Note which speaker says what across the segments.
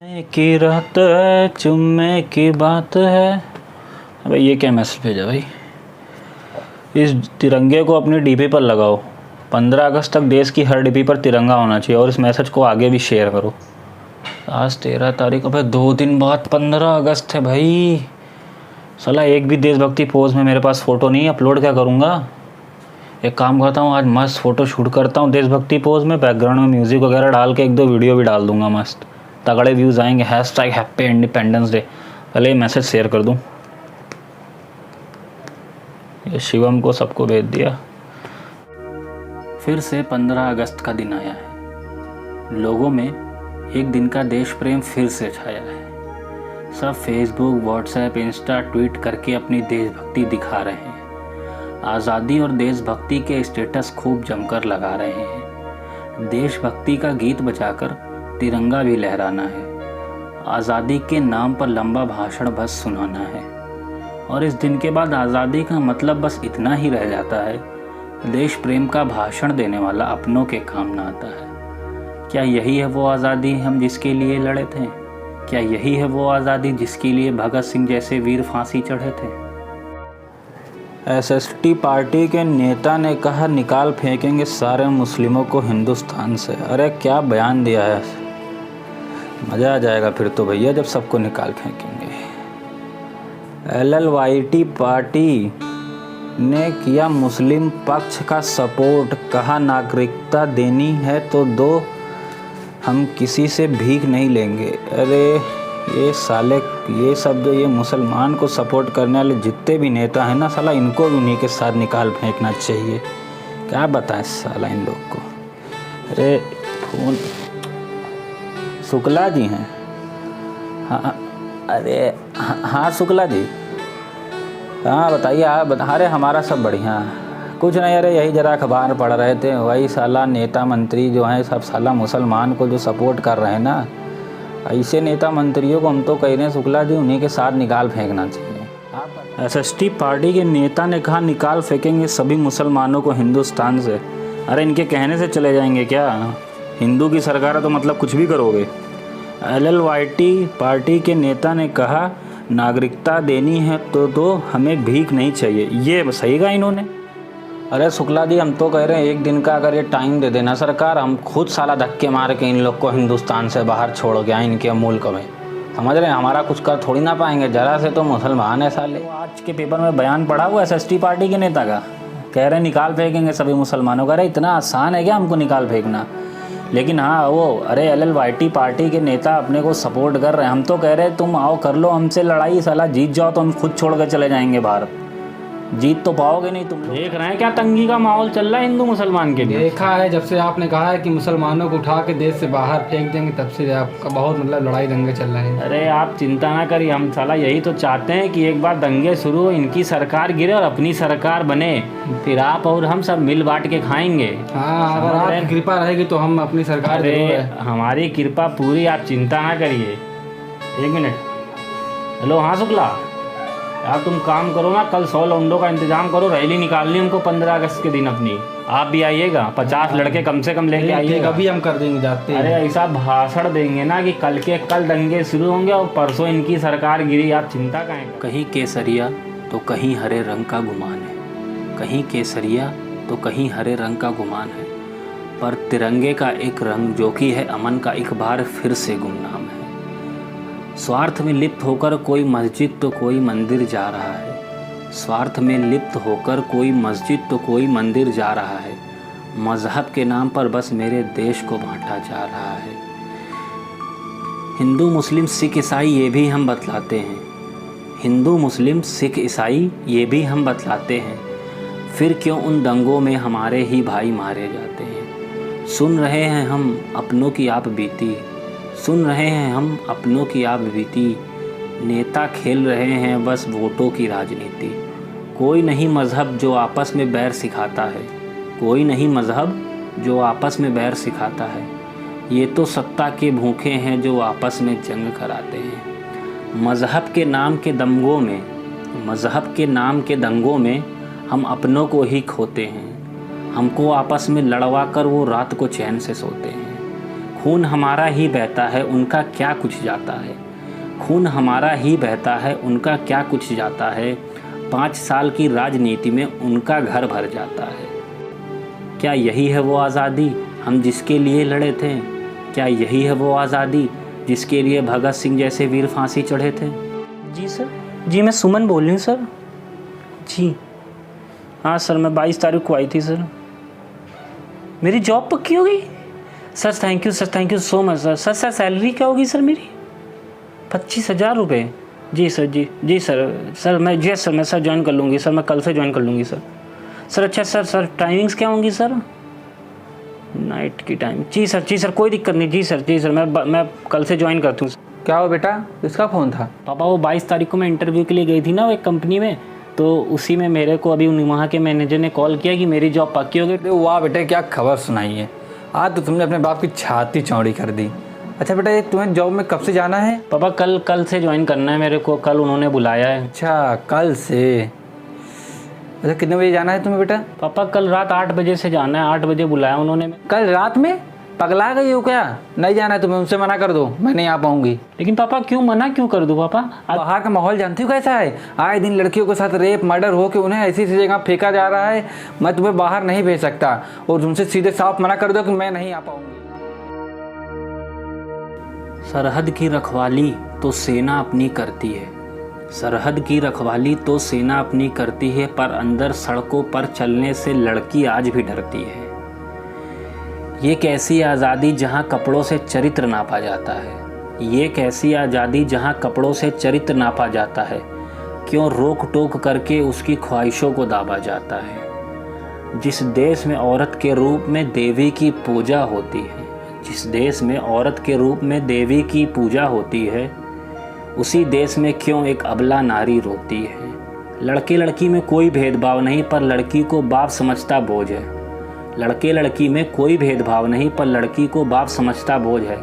Speaker 1: की रात है चुम्मे की बात है। अबे ये क्या मैसेज भेजा भाई। इस तिरंगे को अपनी डीपी पर लगाओ। 15 अगस्त तक देश की हर डीपी पर तिरंगा होना चाहिए और इस मैसेज को आगे भी शेयर करो। आज 13 तारीख, अबे 2 दिन बाद 15 अगस्त है भाई। साला एक भी देशभक्ति पोज में मेरे पास फ़ोटो नहीं, अपलोड क्या करूँगा। एक काम करता हूँ, आज मस्त फ़ोटो शूट करता हूँ देशभक्ति पोज में, बैकग्राउंड में म्यूज़िक वगैरह डाल के 1-2 वीडियो भी डाल दूँगा। मस्त तगड़े व्यूज़ आएंगे। #Happy independence day. पहले ये मैसेज शेयर कर दूँ। ये शिवम को सबको भेज दिया। फिर से 15 अगस्त का दिन आया है। लोगों में एक दिन का देश प्रेम फिर से छाया है। सब फेसबुक, व्हाट्सएप, इंस्टा ट्वीट करके अपनी देशभक्ति दिखा रहे हैं। आज़ादी और देशभक्ति के स्टेटस खूब जमकर लगा रहे हैं। देशभक्ति का गीत बजाकर तिरंगा भी लहराना है। आज़ादी के नाम पर लंबा भाषण बस सुनाना है। और इस दिन के बाद आज़ादी का मतलब बस इतना ही रह जाता है, देश प्रेम का भाषण देने वाला अपनों के काम ना आता है। क्या यही है वो आज़ादी हम जिसके लिए लड़े थे? क्या यही है वो आज़ादी जिसके लिए भगत सिंह जैसे वीर फांसी चढ़े थे? SST पार्टी के नेता ने कहा निकाल फेंकेंगे सारे मुस्लिमों को हिंदुस्तान से। अरे क्या बयान दिया है, मज़ा आ जाएगा फिर तो भैया जब सबको निकाल फेंकेंगे। LLYT पार्टी ने किया मुस्लिम पक्ष का सपोर्ट, कहा नागरिकता देनी है तो दो, हम किसी से भीख नहीं लेंगे। अरे ये साले, ये सब जो ये मुसलमान को सपोर्ट करने वाले जितने भी नेता हैं ना, साला इनको भी उन्हीं के साथ निकाल फेंकना चाहिए। क्या बताएं साला इन लोग को। अरे फोन शुक्ला जी हैं? हाँ, अरे हाँ शुक्ला जी, हाँ बताइए। आप बता। अरे हमारा सब बढ़िया, कुछ नहीं। अरे यही ज़रा अखबार पढ़ रहे थे, वही साला नेता मंत्री जो हैं सब साला मुसलमान को जो सपोर्ट कर रहे हैं ना, ऐसे नेता मंत्रियों को हम तो कह रहे हैं शुक्ला जी उन्हीं के साथ निकाल फेंकना चाहिए। SST पार्टी के नेता ने कहा निकाल फेंकेंगे सभी मुसलमानों को हिंदुस्तान से। अरे इनके कहने से चले जाएंगे क्या? हिंदू की सरकार है तो मतलब कुछ भी करोगे। LLYT पार्टी के नेता ने कहा नागरिकता देनी है तो दो, हमें भीख नहीं चाहिए। ये सही कहा इन्होंने। अरे शुक्ला जी हम तो कह रहे हैं एक दिन का अगर ये टाइम दे देना सरकार, हम खुद साला धक्के मार के इन लोग को हिंदुस्तान से बाहर छोड़ गया इनके मुल्क में। समझ रहे हैं, हमारा कुछ कर थोड़ी ना पाएंगे, जरा से तो मुसलमान है साले। आज के पेपर में बयान पढ़ा हुआ SST पार्टी के नेता का, कह रहे हैं निकाल फेंकेंगे सभी मुसलमानों का। अरे इतना आसान है क्या हमको निकाल फेंकना? लेकिन हाँ वो, अरे LLYT पार्टी के नेता अपने को सपोर्ट कर रहे हैं। हम तो कह रहे हैं तुम आओ कर लो हमसे लड़ाई, साला जीत जाओ तो हम खुद छोड़ कर चले जाएंगे बाहर। जीत तो पाओगे नहीं तुम। देख रहे हैं क्या तंगी का माहौल चल रहा है हिंदू मुसलमान के बीच।
Speaker 2: देखा है, जब से आपने कहा है कि मुसलमानों को उठा के देश से बाहर फेंक देंगे, तब से आपका बहुत मतलब लड़ाई दंगे चल रहे हैं।
Speaker 1: अरे आप चिंता ना करिए, हम साला यही तो चाहते हैं कि एक बार दंगे शुरू हो, इनकी सरकार गिरे और अपनी सरकार बने, फिर आप और हम सब मिल बांट के खाएंगे।
Speaker 2: हाँ, अगर आपकी कृपा रहेगी तो हम अपनी सरकार।
Speaker 1: अरे हमारी कृपा पूरी, आप चिंता ना करिए। 1 मिनट। हेलो, हाँ शुक्ला यार तुम काम करो ना, कल 100 लौंडों का इंतजाम करो, रैली निकालनी हमको 15 अगस्त के दिन अपनी। आप भी आइएगा, 50 लड़के कम से कम लेके आइएगा।
Speaker 2: अभी हम कर देंगे जाते।
Speaker 1: अरे ऐसा भाषण देंगे ना कि कल दंगे शुरू होंगे और परसों इनकी सरकार गिरी, आप चिंता काहे। कहीं केसरिया तो कहीं हरे रंग का गुमान है, कहीं केसरिया तो कहीं हरे रंग का गुमान है, पर तिरंगे का एक रंग जो कि है अमन का, एक बार फिर से गुमनाम है। स्वार्थ में लिप्त होकर कोई मस्जिद तो कोई मंदिर जा रहा है, स्वार्थ में लिप्त होकर कोई मस्जिद तो कोई मंदिर जा रहा है, मज़हब के नाम पर बस मेरे देश को बांटा जा रहा है। हिंदू मुस्लिम सिख ईसाई ये भी हम बतलाते हैं, हिंदू मुस्लिम सिख ईसाई ये भी हम बतलाते हैं, फिर क्यों उन दंगों में हमारे ही भाई मारे जाते हैं। सुन रहे हैं हम अपनों की आप बीती, सुन रहे हैं हम अपनों की आप बीती, नेता खेल रहे हैं बस वोटों की राजनीति। कोई नहीं मज़हब जो आपस में बैर सिखाता है, कोई नहीं मज़हब जो आपस में बैर सिखाता है, ये तो सत्ता के भूखे हैं जो आपस में जंग कराते हैं। मज़हब के नाम के दंगों में, मज़हब के नाम के दंगों में हम अपनों को ही खोते हैं, हमको आपस में लड़वा कर वो रात को चैन से सोते हैं। खून हमारा ही बहता है उनका क्या कुछ जाता है, खून हमारा ही बहता है उनका क्या कुछ जाता है, 5 साल की राजनीति में उनका घर भर जाता है। क्या यही है वो आज़ादी हम जिसके लिए लड़े थे? क्या यही है वो आज़ादी जिसके लिए भगत सिंह जैसे वीर फांसी चढ़े थे? जी सर, जी मैं सुमन बोल रही हूँ सर। जी हाँ सर, मैं 22 तारीख को आई थी सर। मेरी जॉब पक्की हो गई sir? Thank you sir, thank you so much sir. Sir salary क्या होगी सर मेरी? 25,000 रुपये? जी सर, जी सर मैं जी सर मैं सर ज्वाइन कर लूँगी सर, मैं कल से ज्वाइन कर लूँगी सर। सर अच्छा सर टाइमिंग्स क्या होंगी सर? नाइट की टाइम? जी सर कोई दिक्कत नहीं। जी सर मैं कल से ज्वाइन करती हूँ।
Speaker 3: क्या हो बेटा, किसका फ़ोन था?
Speaker 1: पापा वो 22 तारीख को मैं इंटरव्यू के लिए गई थी ना वो एक कंपनी में, तो उसी में मेरे को अभी वहाँ के मैनेजर ने कॉल किया कि मेरी जॉब पक्की हो गई।
Speaker 3: अरे वाह बेटे, क्या खबर सुनाई है। आज तो तुमने अपने बाप की छाती चौड़ी कर दी। अच्छा बेटा, ये तुम्हें जॉब में कब से जाना है?
Speaker 1: पापा कल से ज्वाइन करना है मेरे को, कल उन्होंने बुलाया है।
Speaker 3: अच्छा, कल से। अच्छा, कितने बजे जाना है तुम्हें बेटा?
Speaker 1: पापा कल रात 8 बजे से जाना है, 8 बजे बुलाया उन्होंने।
Speaker 3: कल रात में? पगला गई हो क्या? नहीं जाना है तुम्हें, उनसे मना कर दो, मैं नहीं आ पाऊंगी।
Speaker 1: लेकिन पापा क्यों कर दूँ पापा?
Speaker 3: बाहर का माहौल जानती हो कैसा है? आए दिन लड़कियों के साथ रेप मर्डर हो के उन्हें ऐसी जगह फेंका जा रहा है। मैं तुम्हें बाहर नहीं भेज सकता और तुमसे सीधे साफ मना कर दो कि मैं नहीं आ पाऊंगी।
Speaker 1: सरहद की रखवाली तो सेना अपनी करती है, सरहद की रखवाली तो सेना अपनी करती है, पर अंदर सड़कों पर चलने से लड़की आज भी डरती है। ये कैसी आज़ादी जहाँ कपड़ों से चरित्र नापा जाता है, ये कैसी आज़ादी जहाँ कपड़ों से चरित्र नापा जाता है, क्यों रोक टोक करके उसकी ख्वाहिशों को दाबा जाता है। जिस देश में औरत के रूप में देवी की पूजा होती है, जिस देश में औरत के रूप में देवी की पूजा होती है, उसी देश में क्यों एक अबला नारी रोती है। लड़के लड़की में कोई भेदभाव नहीं, पर लड़की को बाप समझता बोझ है। लड़के लड़की में कोई भेदभाव नहीं, पर लड़की को बाप समझता बोझ है।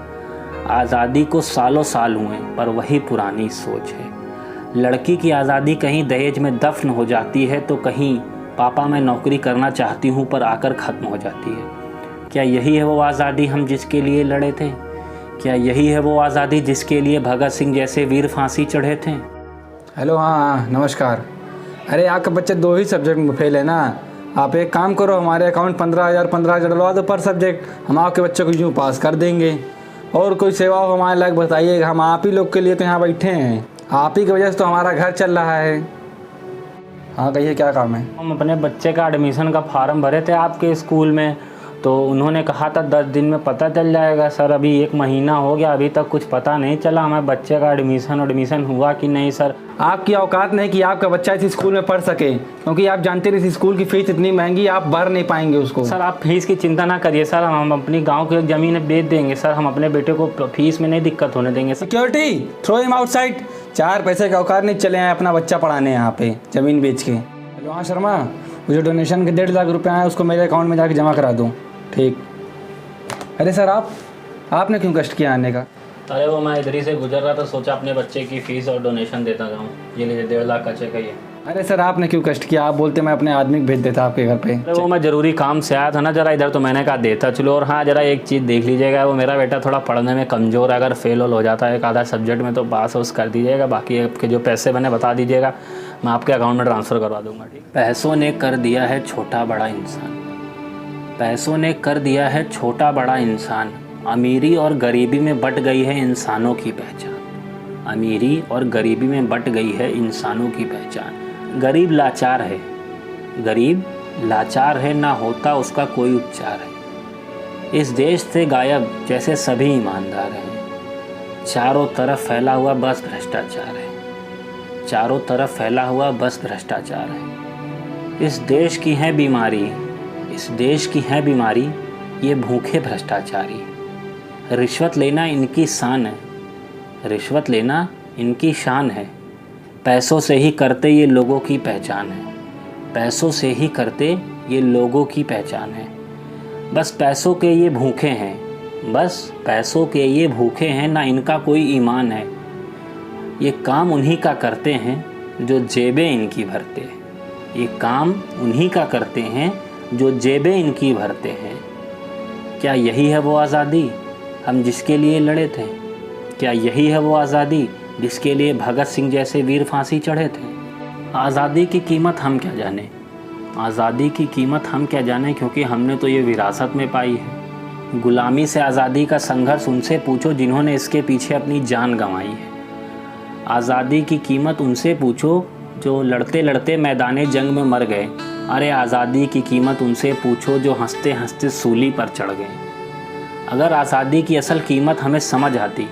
Speaker 1: आज़ादी को सालों साल हुए, पर वही पुरानी सोच है। लड़की की आज़ादी कहीं दहेज में दफन हो जाती है, तो कहीं पापा मैं नौकरी करना चाहती हूँ पर आकर ख़त्म हो जाती है। क्या यही है वो आज़ादी हम जिसके लिए लड़े थे? क्या यही है वो आज़ादी जिसके लिए भगत सिंह जैसे वीर फांसी चढ़े थे?
Speaker 3: हेलो, हाँ नमस्कार। अरे आपका बच्चा 2 ही सब्जेक्ट में फेल है ना। आप एक काम करो, हमारे अकाउंट 15,000 डलवा दो पर सब्जेक्ट, हम आपके बच्चे को यूँ पास कर देंगे। और कोई सेवा हो हमारे लायक बताइएगा, हम आप ही लोग के लिए तो यहाँ बैठे हैं। आप ही की वजह से तो हमारा घर चल रहा है। हाँ कहिए, क्या काम है?
Speaker 1: हम अपने बच्चे का एडमिशन का फॉर्म भरे थे आपके स्कूल में, तो उन्होंने कहा था 10 दिन में पता चल जाएगा। सर अभी 1 महीना हो गया, अभी तक कुछ पता नहीं चला हमें बच्चे का एडमिशन हुआ कि नहीं। सर
Speaker 3: आपकी औकात नहीं कि आपका बच्चा इस स्कूल में पढ़ सके, क्योंकि आप जानते हैं इस स्कूल की फ़ीस इतनी महंगी, आप भर नहीं पाएंगे उसको।
Speaker 1: सर आप फीस की चिंता ना करिए सर, हम अपनी गांव की एक ज़मीन बेच देंगे सर, हम अपने बेटे को फीस में नहीं दिक्कत होने देंगे।
Speaker 3: Security, throw him outside. 4 पैसे का औकात नहीं, चले आए अपना बच्चा पढ़ाने यहाँ पे ज़मीन बेच के। हेलो हाँ शर्मा, मुझे डोनेशन के 1.5 लाख रुपये आए, उसको मेरे अकाउंट में जाके जमा करा दूँ। ठीक। अरे सर आपने क्यों कष्ट किया आने का?
Speaker 1: अरे वो मैं इधर ही से गुजर रहा था, सोचा अपने बच्चे की फ़ीस और डोनेशन देता जाऊँ। ये लीजिए 1.5 लाख का चेक है ये।
Speaker 3: अरे सर आपने क्यों कष्ट किया? आप बोलते मैं अपने आदमी को भेज देता आपके घर पे।
Speaker 1: अरे वो मैं ज़रूरी काम से आया था ना जरा इधर, तो मैंने कहा देता चलो। और हाँ जरा एक चीज़ देख लीजिएगा, वो मेरा बेटा थोड़ा पढ़ने में कमज़ोर है, अगर फेल हो जाता है एक आधा सब्जेक्ट में तो पास उस कर दीजिएगा, बाकी आपके जो पैसे बने बता दीजिएगा, मैं आपके अकाउंट में ट्रांसफ़र करवा दूँगा। ठीक। पैसों ने कर दिया है छोटा बड़ा इंसान, पैसों ने कर दिया है छोटा बड़ा इंसान। अमीरी और गरीबी में बट गई है इंसानों की पहचान, अमीरी और गरीबी में बट गई है इंसानों की पहचान। गरीब लाचार है, गरीब लाचार है, ना होता उसका कोई उपचार है। इस देश से गायब जैसे सभी ईमानदार हैं। चारों तरफ फैला हुआ बस भ्रष्टाचार है, चारों तरफ फैला हुआ बस भ्रष्टाचार है। इस देश की है बीमारी, इस देश की है बीमारी, ये भूखे भ्रष्टाचारी। रिश्वत लेना इनकी शान है, रिश्वत लेना इनकी शान है। पैसों से ही करते ये लोगों की पहचान है, पैसों से ही करते ये लोगों की पहचान है। बस पैसों के ये भूखे हैं, बस पैसों के ये भूखे हैं, ना इनका कोई ईमान है। ये काम उन्हीं का करते हैं जो जेबें इनकी भरते हैं, ये काम उन्हीं का करते हैं जो जेबें इनकी भरते हैं। क्या यही है वो आज़ादी हम जिसके लिए लड़े थे? क्या यही है वो आज़ादी जिसके लिए भगत सिंह जैसे वीर फांसी चढ़े थे? आज़ादी की कीमत हम क्या जाने, आज़ादी की कीमत हम क्या जाने, क्योंकि हमने तो ये विरासत में पाई है। गुलामी से आज़ादी का संघर्ष उनसे पूछो जिन्होंने इसके पीछे अपनी जान गंवाई है। आज़ादी की कीमत उनसे पूछो जो लड़ते लड़ते मैदाने जंग में मर गए। अरे आज़ादी की कीमत उनसे पूछो जो हंसते हंसते सूली पर चढ़ गए। अगर आज़ादी की असल कीमत हमें समझ आती,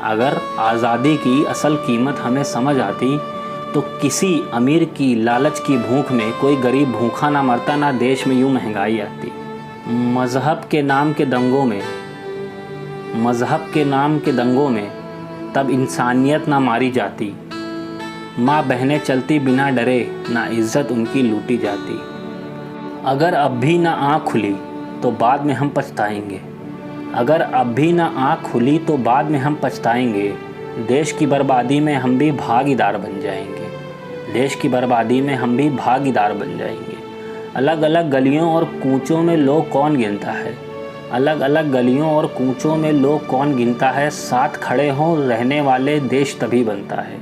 Speaker 1: अगर आज़ादी की असल कीमत हमें समझ आती तो किसी अमीर की लालच की भूख में कोई गरीब भूखा ना मरता, ना देश में यूँ महंगाई आती। मज़हब के नाम के दंगों में, मज़हब के नाम के दंगों में तब इंसानियत ना मारी जाती। माँ बहनें चलती बिना डरे, ना इज़्ज़त उनकी लूटी जाती। अगर अब भी ना आँख खुली तो बाद में हम पछताएंगे, अगर अब भी ना आँख खुली तो बाद में हम पछताएंगे। देश की बर्बादी में हम भी भागीदार बन जाएंगे, देश की बर्बादी में हम भी भागीदार बन जाएंगे। अलग अलग गलियों और कूचों में लोग कौन गिनता है, अलग अलग गलियों और कूचों में लोग कौन गिनता है। साथ खड़े हों रहने वाले देश तभी बनता है।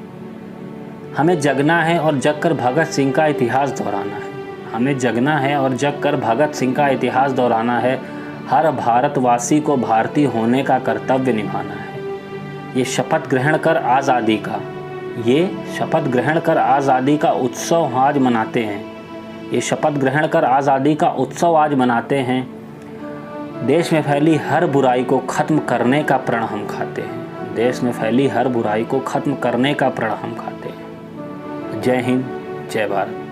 Speaker 1: हमें जगना है और जग कर भगत सिंह का इतिहास दोहराना है, हमें जगना है और जग कर भगत सिंह का इतिहास दोहराना है। हर भारतवासी को भारतीय होने का कर्तव्य निभाना है। ये शपथ ग्रहण कर आज़ादी का, ये शपथ ग्रहण कर आज़ादी का उत्सव आज मनाते हैं, ये शपथ ग्रहण कर आज़ादी का उत्सव आज मनाते हैं। देश में फैली हर बुराई को ख़त्म करने का प्रण हम खाते हैं, देश में फैली हर बुराई को ख़त्म करने का प्रण हम खाते हैं। जय हिंद, जय भारत।